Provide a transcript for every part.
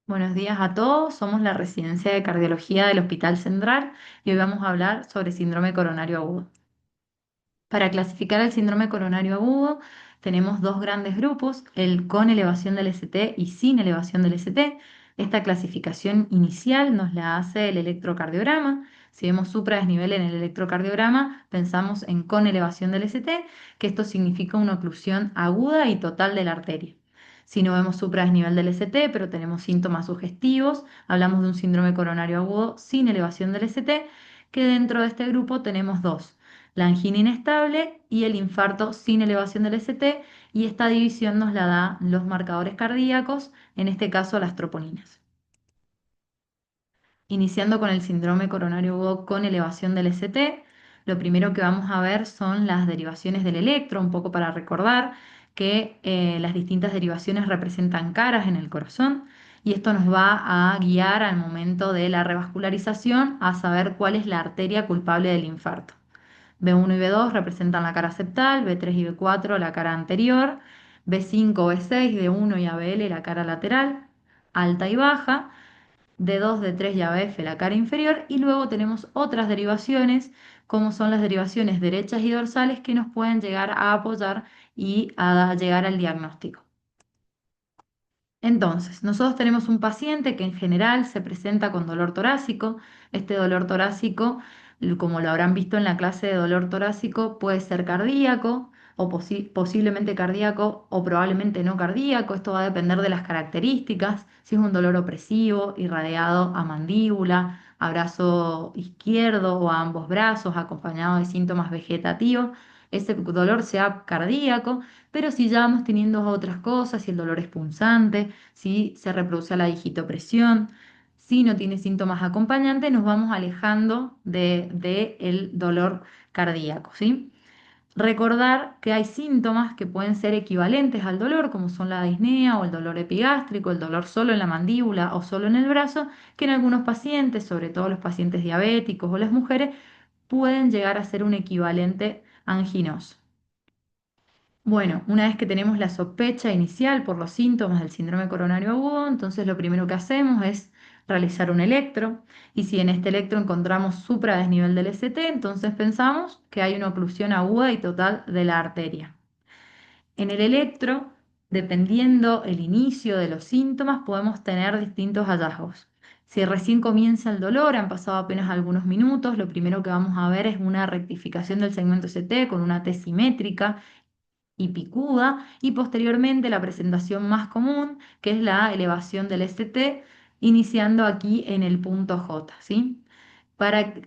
Buenos días a todos, somos la Residencia de Cardiología del Hospital Central y hoy vamos a hablar sobre síndrome coronario agudo. Para clasificar el síndrome coronario agudo tenemos dos grandes grupos, el con elevación del ST y sin elevación del ST. Esta clasificación inicial nos la hace el electrocardiograma. Si vemos supradesnivel en el electrocardiograma, pensamos en con elevación del ST, que esto significa una oclusión aguda y total de la arteria. Si no vemos supradesnivel del ST, pero tenemos síntomas sugestivos, hablamos de un síndrome coronario agudo sin elevación del ST, que dentro de este grupo tenemos dos: la angina inestable y el infarto sin elevación del ST, y esta división nos la da los marcadores cardíacos, en este caso las troponinas. Iniciando con el síndrome coronario agudo con elevación del ST, lo primero que vamos a ver son las derivaciones del electro, un poco para recordar que las distintas derivaciones representan caras en el corazón, y esto nos va a guiar al momento de la revascularización a saber cuál es la arteria culpable del infarto. B1 y B2 representan la cara septal, B3 y B4 la cara anterior, B5, B6, D1 y ABL la cara lateral, alta y baja, D2, D3 y ABF la cara inferior, y luego tenemos otras derivaciones como son las derivaciones derechas y dorsales que nos pueden llegar a apoyar y a llegar al diagnóstico. Entonces, nosotros tenemos un paciente que en general se presenta con dolor torácico. Este dolor torácico, como lo habrán visto en la clase de dolor torácico, puede ser cardíaco o posiblemente cardíaco o probablemente no cardíaco. Esto va a depender de las características, si es un dolor opresivo, irradiado a mandíbula, a brazo izquierdo o a ambos brazos, acompañado de síntomas vegetativos. Ese dolor sea cardíaco, pero si ya vamos teniendo otras cosas, si el dolor es punzante, si se reproduce la digitopresión, si no tiene síntomas acompañantes, nos vamos alejando de el dolor cardíaco, ¿sí? Recordar que hay síntomas que pueden ser equivalentes al dolor, como son la disnea o el dolor epigástrico, el dolor solo en la mandíbula o solo en el brazo, que en algunos pacientes, sobre todo los pacientes diabéticos o las mujeres, pueden llegar a ser un equivalente anginoso. Bueno, una vez que tenemos la sospecha inicial por los síntomas del síndrome coronario agudo, entonces lo primero que hacemos es realizar un electro, y si en este electro encontramos supradesnivel del ST, entonces pensamos que hay una oclusión aguda y total de la arteria. En el electro, dependiendo el inicio de los síntomas, podemos tener distintos hallazgos. Si recién comienza el dolor, han pasado apenas algunos minutos, lo primero que vamos a ver es una rectificación del segmento ST con una T simétrica y picuda, y posteriormente la presentación más común, que es la elevación del ST, iniciando aquí en el punto J, ¿sí?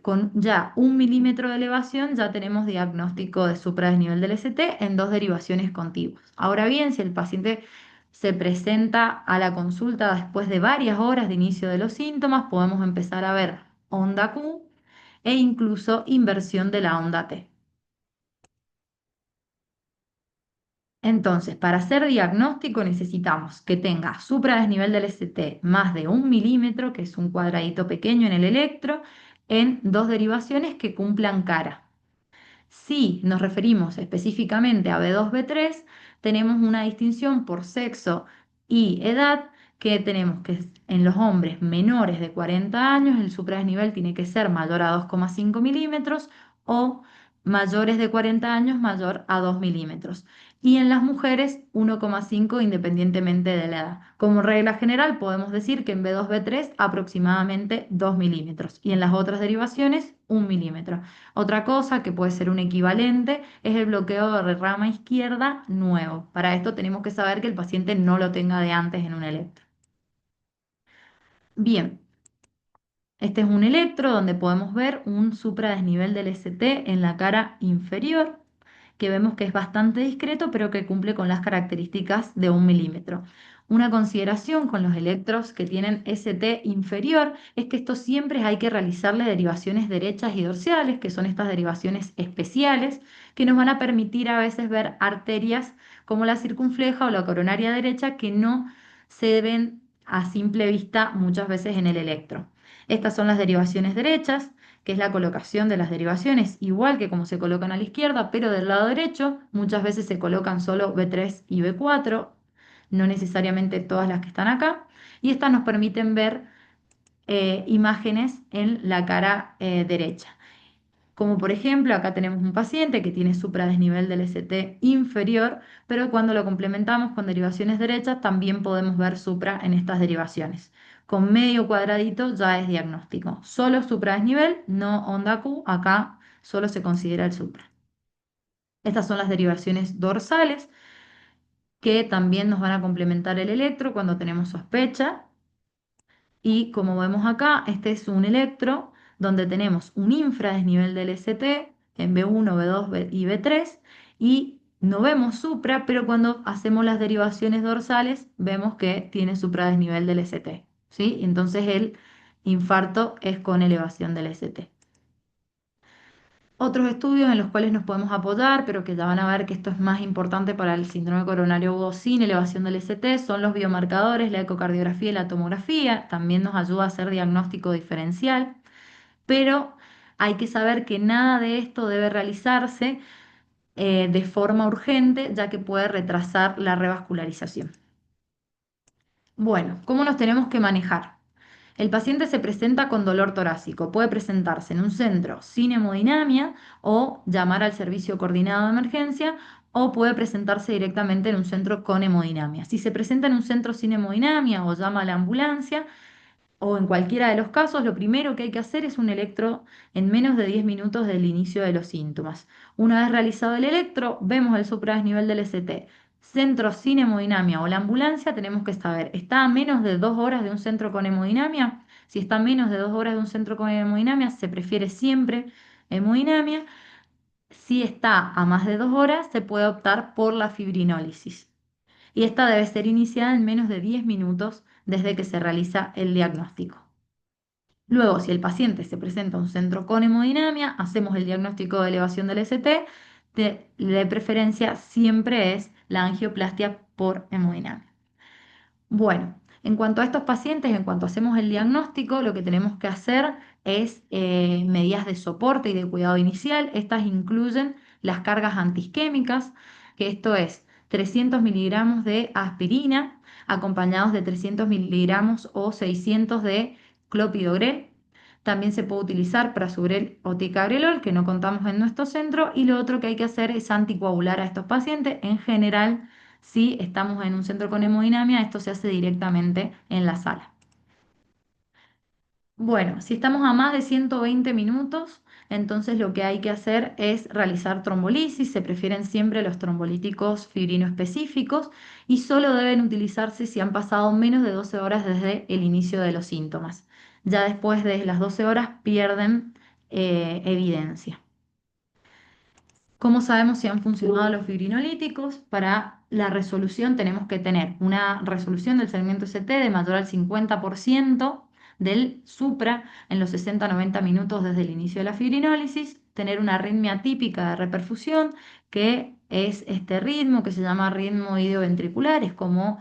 Con ya 1 milímetro de elevación ya tenemos diagnóstico de supradesnivel del ST en dos derivaciones contiguas. Ahora bien, si el paciente se presenta a la consulta después de varias horas de inicio de los síntomas, podemos empezar a ver onda Q e incluso inversión de la onda T. Entonces, para hacer diagnóstico necesitamos que tenga supradesnivel del ST más de 1 milímetro, que es un cuadradito pequeño en el electro, en dos derivaciones que cumplan cara. Si nos referimos específicamente a B2, B3, tenemos una distinción por sexo y edad, que tenemos que en los hombres menores de 40 años el supradesnivel tiene que ser mayor a 2,5 milímetros, o mayores de 40 años mayor a 2 milímetros. Y en las mujeres 1,5 independientemente de la edad. Como regla general podemos decir que en B2, B3 aproximadamente 2 milímetros, y en las otras derivaciones 1 milímetro. Otra cosa que puede ser un equivalente es el bloqueo de rama izquierda nuevo. Para esto tenemos que saber que el paciente no lo tenga de antes en un electro. Bien, este es un electro donde podemos ver un supradesnivel del ST en la cara inferior, que vemos que es bastante discreto, pero que cumple con las características de 1 milímetro. Una consideración con los electros que tienen ST inferior es que estos siempre hay que realizarle derivaciones derechas y dorsales, que son estas derivaciones especiales, que nos van a permitir a veces ver arterias como la circunfleja o la coronaria derecha, que no se ven a simple vista muchas veces en el electro. Estas son las derivaciones derechas, que es la colocación de las derivaciones, igual que como se colocan a la izquierda, pero del lado derecho. Muchas veces se colocan solo B3 y B4. no necesariamente todas las que están acá. Y estas nos permiten ver imágenes en la cara derecha. Como por ejemplo, acá tenemos un paciente que tiene supradesnivel del ST inferior, pero cuando lo complementamos con derivaciones derechas, también podemos ver supra en estas derivaciones. Con medio cuadradito ya es diagnóstico. Solo supradesnivel, no onda Q, acá solo se considera el supra. Estas son las derivaciones dorsales que también nos van a complementar el electro cuando tenemos sospecha. Y como vemos acá, este es un electro donde tenemos un infradesnivel del ST en B1, B2 y B3 y no vemos supra, pero cuando hacemos las derivaciones dorsales vemos que tiene supradesnivel del ST, ¿sí? Entonces el infarto es con elevación del ST. Otros estudios en los cuales nos podemos apoyar, pero que ya van a ver que esto es más importante para el síndrome coronario agudo sin elevación del ST, son los biomarcadores, la ecocardiografía y la tomografía. También nos ayuda a hacer diagnóstico diferencial, pero hay que saber que nada de esto debe realizarse de forma urgente, ya que puede retrasar la revascularización. Bueno, ¿cómo nos tenemos que manejar? El paciente se presenta con dolor torácico. Puede presentarse en un centro sin hemodinamia o llamar al servicio coordinado de emergencia o puede presentarse directamente en un centro con hemodinamia. Si se presenta en un centro sin hemodinamia o llama a la ambulancia, o en cualquiera de los casos, lo primero que hay que hacer es un electro en menos de 10 minutos del inicio de los síntomas. Una vez realizado el electro, vemos el supradesnivel del ST. Centro sin hemodinamia o la ambulancia, tenemos que saber, ¿está a menos de 2 horas de un centro con hemodinamia? Si está a menos de 2 horas de un centro con hemodinamia, se prefiere siempre hemodinamia. Si está a más de 2 horas, se puede optar por la fibrinólisis y esta debe ser iniciada en menos de 10 minutos desde que se realiza el diagnóstico. Luego, si el paciente se presenta a un centro con hemodinamia, hacemos el diagnóstico de elevación del ST. De preferencia siempre es la angioplastia por hemodinamia. Bueno, en cuanto a estos pacientes, en cuanto hacemos el diagnóstico, lo que tenemos que hacer es medidas de soporte y de cuidado inicial. Estas incluyen las cargas antiisquémicas, que esto es 300 miligramos de aspirina acompañados de 300 miligramos o 600 de clopidogrel. También se puede utilizar prasugrel o ticagrelol, que no contamos en nuestro centro. Y lo otro que hay que hacer es anticoagular a estos pacientes. En general, si estamos en un centro con hemodinamia, esto se hace directamente en la sala. Bueno, si estamos a más de 120 minutos, entonces lo que hay que hacer es realizar trombolisis. Se prefieren siempre los trombolíticos fibrinoespecíficos y solo deben utilizarse si han pasado menos de 12 horas desde el inicio de los síntomas. Ya después de las 12 horas pierden evidencia. ¿Cómo sabemos si han funcionado los fibrinolíticos? Para la resolución tenemos que tener una resolución del segmento ST de mayor al 50% del supra en los 60-90 minutos desde el inicio de la fibrinólisis, tener una arritmia típica de reperfusión, que es este ritmo que se llama ritmo idioventricular, es como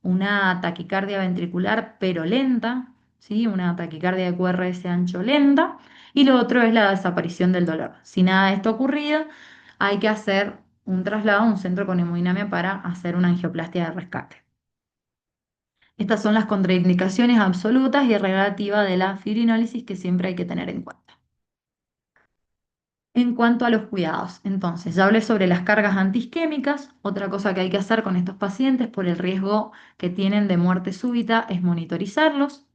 una taquicardia ventricular pero lenta, ¿sí? Una taquicardia de QRS ancho lenta, y lo otro es la desaparición del dolor. Si nada de esto ha ocurrido, hay que hacer un traslado a un centro con hemodinamia para hacer una angioplastia de rescate. Estas son las contraindicaciones absolutas y relativas de la fibrinólisis que siempre hay que tener en cuenta. En cuanto a los cuidados, entonces, ya hablé sobre las cargas antiisquémicas. Otra cosa que hay que hacer con estos pacientes por el riesgo que tienen de muerte súbita es monitorizarlos.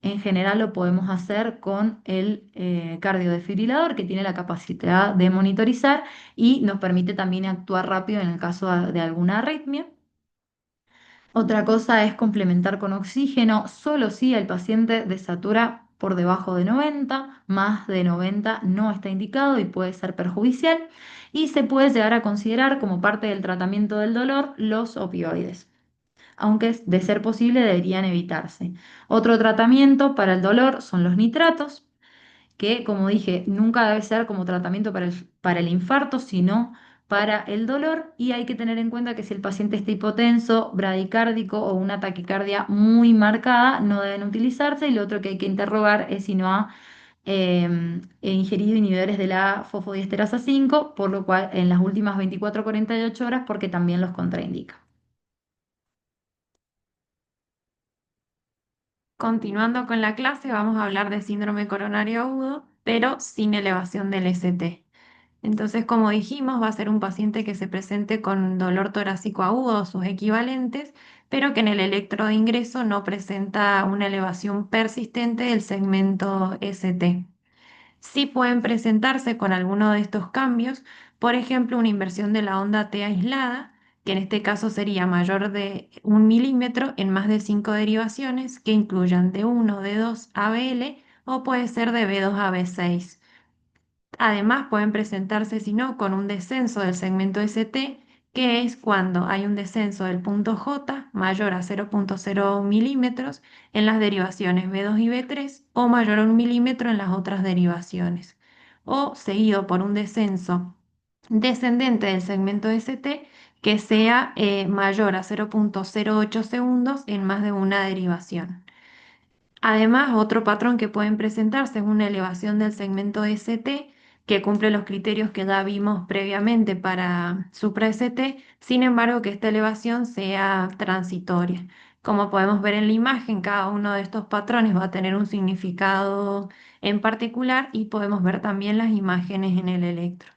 En general lo podemos hacer con el cardiodesfibrilador que tiene la capacidad de monitorizar y nos permite también actuar rápido en el caso de alguna arritmia. Otra cosa es complementar con oxígeno, solo si el paciente desatura por debajo de 90, más de 90 no está indicado y puede ser perjudicial. Y se puede llegar a considerar como parte del tratamiento del dolor los opioides, aunque de ser posible deberían evitarse. Otro tratamiento para el dolor son los nitratos, que como dije, nunca debe ser como tratamiento para el infarto, sino para el dolor, y hay que tener en cuenta que si el paciente está hipotenso, bradicárdico o una taquicardia muy marcada, no deben utilizarse, y lo otro que hay que interrogar es si no ha ingerido inhibidores de la fosfodiesterasa 5, por lo cual en las últimas 24 a 48 horas, porque también los contraindica. Continuando con la clase, vamos a hablar de síndrome coronario agudo, pero sin elevación del ST. Entonces, como dijimos, va a ser un paciente que se presente con dolor torácico agudo o sus equivalentes, pero que en el electro de ingreso no presenta una elevación persistente del segmento ST. Sí pueden presentarse con alguno de estos cambios, por ejemplo, una inversión de la onda T aislada, que en este caso sería mayor de 1 milímetro en más de 5 derivaciones que incluyan de 1, de 2 a BL o puede ser de B2 a B6. Además, pueden presentarse, si no, con un descenso del segmento ST, que es cuando hay un descenso del punto J mayor a 0,0 milímetros en las derivaciones B2 y B3 o mayor a 1 milímetro en las otras derivaciones, o seguido por un descenso descendente del segmento ST que sea mayor a 0,08 segundos en más de una derivación. Además, otro patrón que pueden presentarse es una elevación del segmento ST que cumple los criterios que ya vimos previamente para supra-ST, sin embargo que esta elevación sea transitoria. Como podemos ver en la imagen, cada uno de estos patrones va a tener un significado en particular y podemos ver también las imágenes en el electro.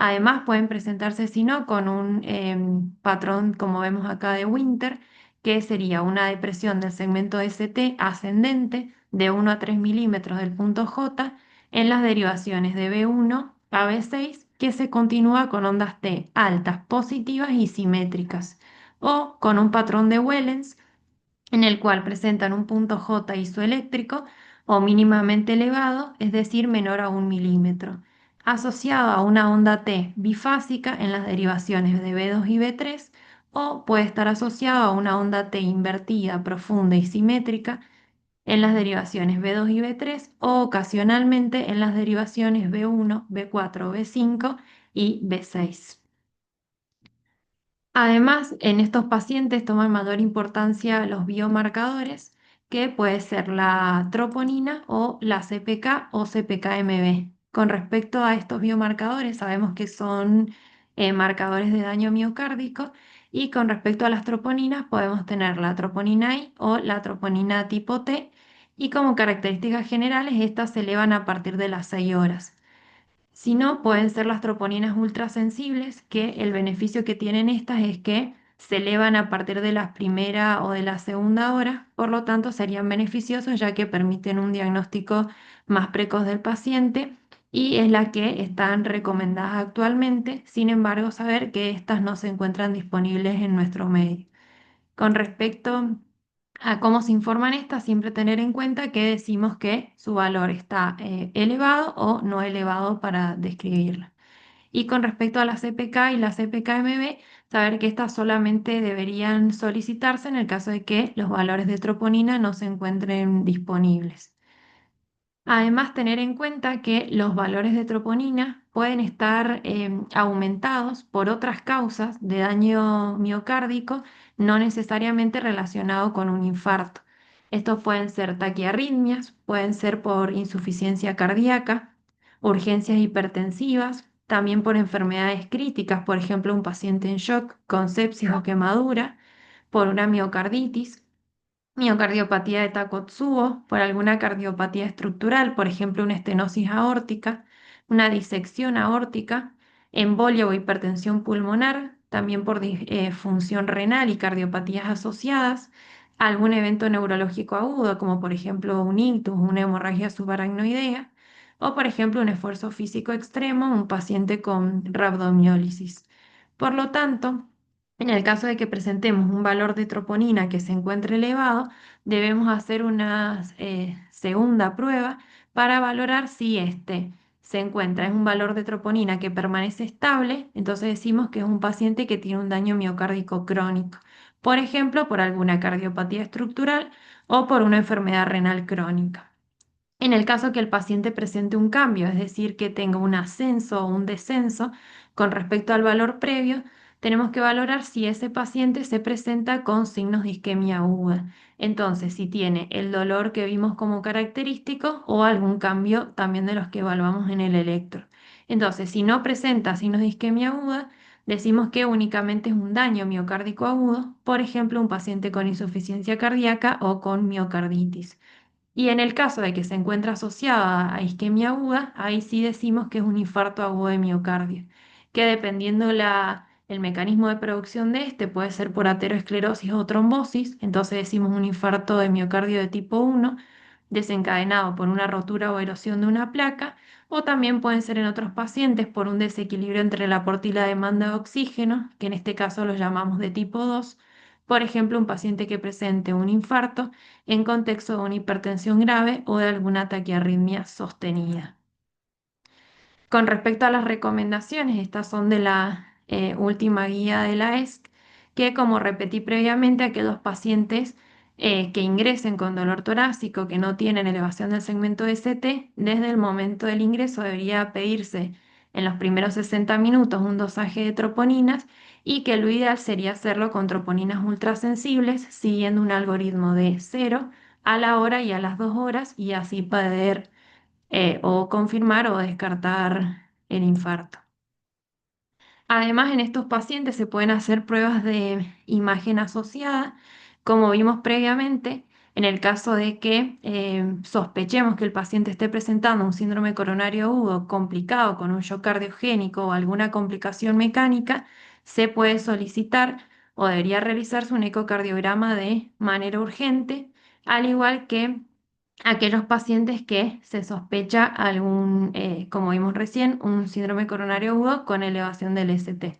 Además, pueden presentarse, si no, con un patrón, como vemos acá, de Winter, que sería una depresión del segmento ST ascendente de 1 a 3 milímetros del punto J en las derivaciones de B1 a B6, que se continúa con ondas T altas, positivas y simétricas, o con un patrón de Wellens en el cual presentan un punto J isoeléctrico o mínimamente elevado, es decir, menor a 1 milímetro, asociado a una onda T bifásica en las derivaciones de B2 y B3, o puede estar asociado a una onda T invertida, profunda y simétrica en las derivaciones B2 y B3, o ocasionalmente en las derivaciones B1, B4, B5 y B6. Además, en estos pacientes toman mayor importancia los biomarcadores, que puede ser la troponina o la CPK o CPK-MB. Con respecto a estos biomarcadores, sabemos que son marcadores de daño miocárdico y con respecto a las troponinas podemos tener la troponina I o la troponina tipo T y como características generales estas se elevan a partir de las 6 horas. Si no, pueden ser las troponinas ultrasensibles, que el beneficio que tienen estas es que se elevan a partir de la primera o de la segunda hora, por lo tanto serían beneficiosos ya que permiten un diagnóstico más precoz del paciente y es la que están recomendadas actualmente. Sin embargo, saber que estas no se encuentran disponibles en nuestro medio. Con respecto a cómo se informan estas, siempre tener en cuenta que decimos que su valor está elevado o no elevado para describirla. Y con respecto a la CPK y la CPK-MB, saber que estas solamente deberían solicitarse en el caso de que los valores de troponina no se encuentren disponibles. Además, tener en cuenta que los valores de troponina pueden estar aumentados por otras causas de daño miocárdico, no necesariamente relacionado con un infarto. Estos pueden ser taquiarritmias, pueden ser por insuficiencia cardíaca, urgencias hipertensivas, también por enfermedades críticas, por ejemplo, un paciente en shock con sepsis o quemadura, por una miocarditis, miocardiopatía de Takotsubo, por alguna cardiopatía estructural, por ejemplo, una estenosis aórtica, una disección aórtica, embolia o hipertensión pulmonar, también por función renal y cardiopatías asociadas, algún evento neurológico agudo, como por ejemplo un ictus, una hemorragia subaracnoidea, o por ejemplo un esfuerzo físico extremo, un paciente con rhabdomiólisis. Por lo tanto, en el caso de que presentemos un valor de troponina que se encuentre elevado, debemos hacer una segunda prueba para valorar si este se encuentra en un valor de troponina que permanece estable, entonces decimos que es un paciente que tiene un daño miocárdico crónico, por ejemplo, por alguna cardiopatía estructural o por una enfermedad renal crónica. En el caso que el paciente presente un cambio, es decir, que tenga un ascenso o un descenso con respecto al valor previo, tenemos que valorar si ese paciente se presenta con signos de isquemia aguda. Entonces, si tiene el dolor que vimos como característico o algún cambio también de los que evaluamos en el electro. Entonces, si no presenta signos de isquemia aguda, decimos que únicamente es un daño miocárdico agudo, por ejemplo, un paciente con insuficiencia cardíaca o con miocarditis. Y en el caso de que se encuentre asociada a isquemia aguda, ahí sí decimos que es un infarto agudo de miocardio, que dependiendo el mecanismo de producción de este puede ser por aterosclerosis o trombosis, entonces decimos un infarto de miocardio de tipo 1 desencadenado por una rotura o erosión de una placa, o también pueden ser en otros pacientes por un desequilibrio entre el aporte y la demanda de oxígeno, que en este caso lo llamamos de tipo 2. Por ejemplo, un paciente que presente un infarto en contexto de una hipertensión grave o de alguna taquiarritmia sostenida. Con respecto a las recomendaciones, estas son de la última guía de la ESC, que como repetí previamente, aquellos pacientes que ingresen con dolor torácico, que no tienen elevación del segmento ST, desde el momento del ingreso debería pedirse en los primeros 60 minutos un dosaje de troponinas y que lo ideal sería hacerlo con troponinas ultrasensibles, siguiendo un algoritmo de 0 a la hora y a las 2 horas y así poder o confirmar o descartar el infarto. Además, en estos pacientes se pueden hacer pruebas de imagen asociada, como vimos previamente, en el caso de que sospechemos que el paciente esté presentando un síndrome coronario agudo complicado con un shock cardiogénico o alguna complicación mecánica, se puede solicitar o debería realizarse un ecocardiograma de manera urgente, al igual que aquellos pacientes que se sospecha algún, como vimos recién, un síndrome coronario agudo con elevación del ST,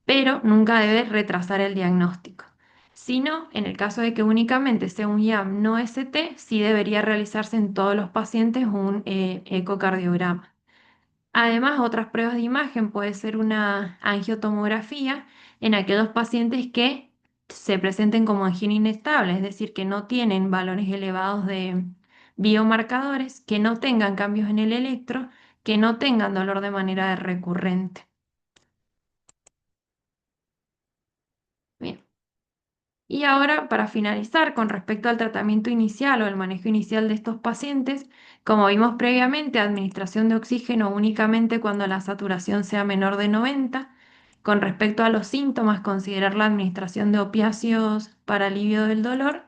pero nunca debe retrasar el diagnóstico. Si no, en el caso de que únicamente sea un IAM no ST, sí debería realizarse en todos los pacientes un ecocardiograma. Además, otras pruebas de imagen puede ser una angiotomografía en aquellos pacientes que se presenten como angina inestable, es decir, que no tienen valores elevados de biomarcadores, que no tengan cambios en el electro, que no tengan dolor de manera recurrente. Bien. Y ahora, para finalizar, con respecto al tratamiento inicial o el manejo inicial de estos pacientes, como vimos previamente, administración de oxígeno únicamente cuando la saturación sea menor de 90. Con respecto a los síntomas, considerar la administración de opiáceos para alivio del dolor.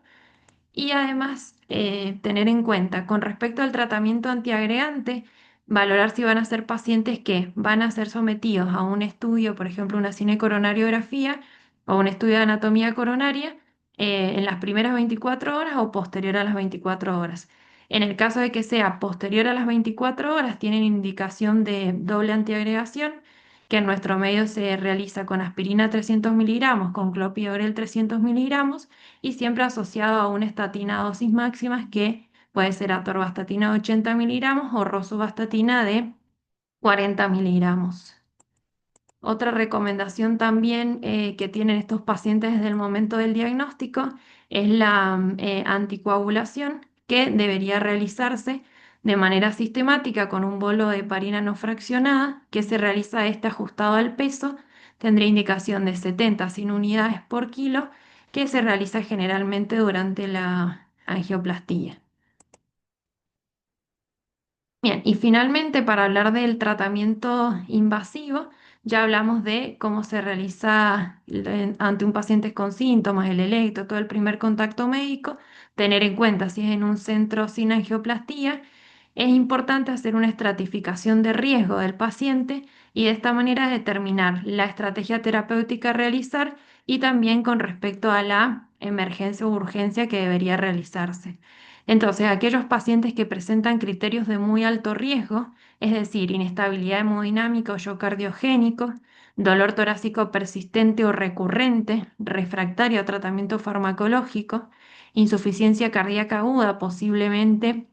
Y además, tener en cuenta, con respecto al tratamiento antiagregante, valorar si van a ser pacientes que van a ser sometidos a un estudio, por ejemplo, una cinecoronariografía o un estudio de anatomía coronaria en las primeras 24 horas o posterior a las 24 horas. En el caso de que sea posterior a las 24 horas, tienen indicación de doble antiagregación, que en nuestro medio se realiza con aspirina 300 miligramos, con clopidogrel 300 miligramos y siempre asociado a una estatina a dosis máximas que puede ser atorvastatina de 80 miligramos o rosuvastatina de 40 miligramos. Otra recomendación también que tienen estos pacientes desde el momento del diagnóstico es la anticoagulación, que debería realizarse de manera sistemática con un bolo de heparina no fraccionada, que se realiza este ajustado al peso, tendría indicación de 70 a 100 unidades por kilo, que se realiza generalmente durante la angioplastía. Bien, y finalmente para hablar del tratamiento invasivo, ya hablamos de cómo se realiza ante un paciente con síntomas, el electro, todo el primer contacto médico, tener en cuenta si es en un centro sin angioplastía, es importante hacer una estratificación de riesgo del paciente y de esta manera determinar la estrategia terapéutica a realizar y también con respecto a la emergencia o urgencia que debería realizarse. Entonces, aquellos pacientes que presentan criterios de muy alto riesgo, es decir, inestabilidad hemodinámica o shock cardiogénico, dolor torácico persistente o recurrente, refractario a tratamiento farmacológico, insuficiencia cardíaca aguda, posiblemente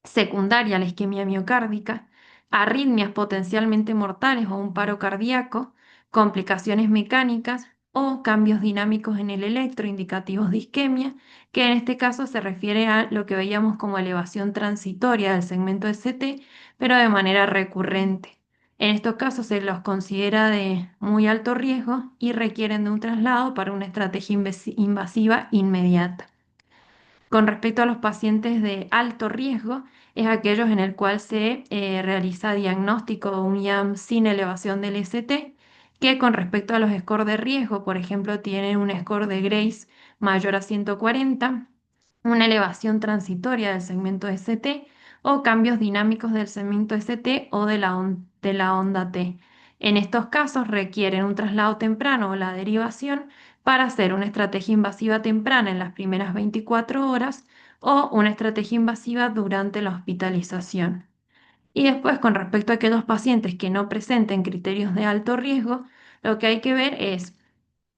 secundaria a la isquemia miocárdica, arritmias potencialmente mortales o un paro cardíaco, complicaciones mecánicas o cambios dinámicos en el electro indicativos de isquemia, que en este caso se refiere a lo que veíamos como elevación transitoria del segmento ST, pero de manera recurrente. En estos casos se los considera de muy alto riesgo y requieren de un traslado para una estrategia invasiva inmediata. Con respecto a los pacientes de alto riesgo, es aquellos en el cual se realiza diagnóstico de un IAM sin elevación del ST, que con respecto a los scores de riesgo, por ejemplo, tienen un score de Grace mayor a 140, una elevación transitoria del segmento ST o cambios dinámicos del segmento ST o de la onda T. En estos casos requieren un traslado temprano o la derivación para hacer una estrategia invasiva temprana en las primeras 24 horas o una estrategia invasiva durante la hospitalización. Y después, con respecto a aquellos pacientes que no presenten criterios de alto riesgo, lo que hay que ver es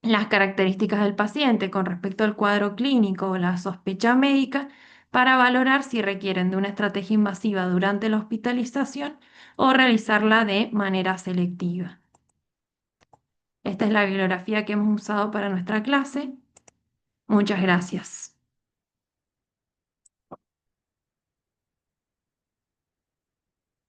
las características del paciente con respecto al cuadro clínico o la sospecha médica para valorar si requieren de una estrategia invasiva durante la hospitalización o realizarla de manera selectiva. Esta es la bibliografía que hemos usado para nuestra clase. Muchas gracias.